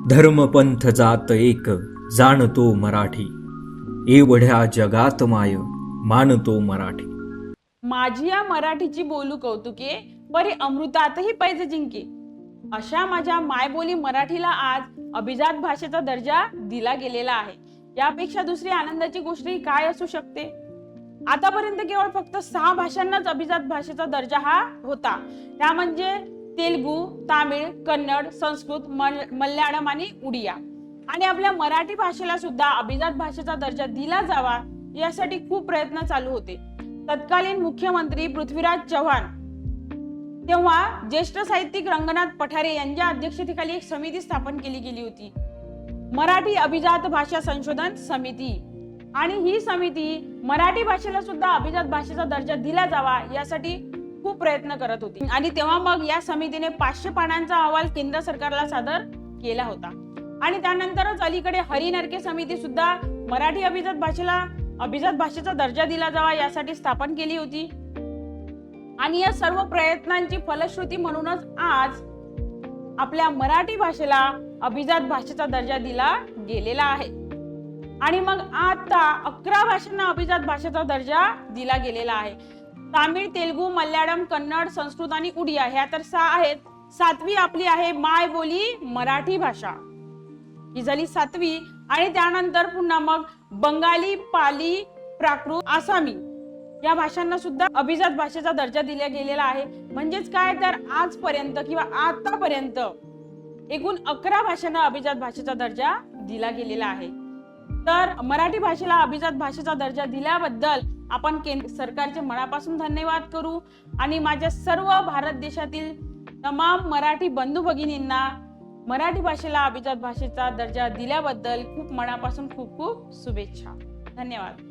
धर्मपंथ जात एक जाणतो मराठी, एवढ्या जगात माय मानतो मराठी। माझी या मराठीची बोलू कौतुके, परी अमृतातही पैज जिंके। अशा माझ्या मायबोली मराठीला आज अभिजात भाषेचा दर्जा दिला गेलेला आहे। यापेक्षा दुसरी आनंदाची गोष्ट काय असू शकते। आतापर्यंत केवळ फक्त 6 भाषांनाच अभिजात भाषेचा दर्जा हा होता, त्या म्हणजे तेलुगू, तामिळ, कन्नड, संस्कृत, मल्याळम आणि उडिया। आणि आपल्या मराठी भाषेला सुद्धा अभिजात भाषेचा दर्जा दिला जावा यासाठी खूप प्रयत्न चालू होते। तत्कालीन मुख्यमंत्री पृथ्वीराज चव्हाण तेव्हा ज्येष्ठ साहित्यिक रंगनाथ पठारे यांच्या अध्यक्षतेखाली एक समिती स्थापन केली गेली होती, मराठी अभिजात भाषा संशोधन समिती। आणि ही समिती मराठी भाषेला सुद्धा अभिजात भाषेचा दर्जा दिला जावा यासाठी खूप प्रयत्न करत होती। आणि तेव्हा मग या समितीने 500 पानांचा अहवाल केंद्र सरकारला सादर केला होता। आणि त्यानंतरच अलीकडे हरी नरके समिती सुद्धा मराठी अभिजात भाषेचा दर्जा दिला जावा यासाठी स्थापन केली होती। आणि या सर्व प्रयत्नांची फलश्रुती म्हणूनच आज आपल्या मराठी भाषेला अभिजात भाषेचा दर्जा दिला गेलेला आहे। आणि मग आता 11 भाषांना अभिजात भाषेचा दर्जा दिला गेलेला आहे। तामिळ, तेलुगू, मल्याळम, कन्नड, संस्कृत आणि उडिया ह्या तर 6 आहेत। 7वी आपली आहे मायबोली मराठी भाषा, ही झाली 7वी। आणि त्यानंतर पुन्हा मग बंगाली, पाली, प्राकृत, आसामी या भाषांना सुद्धा अभिजात भाषेचा दर्जा दिला गेलेला आहे। म्हणजेच काय तर आजपर्यंत किंवा आतापर्यंत एकूण 11 भाषांना अभिजात भाषेचा दर्जा दिला गेलेला आहे। तर मराठी भाषेला अभिजात भाषेचा दर्जा दिल्याबद्दल आपण केंद्र सरकारचे मनापासून धन्यवाद करू। आणि माझ्या सर्व भारत देशातील तमाम मराठी बंधू भगिनींना मराठी भाषेला अभिजात भाषेचा दर्जा दिल्याबद्दल खूप मनापासून खूप खूप शुभेच्छा। धन्यवाद।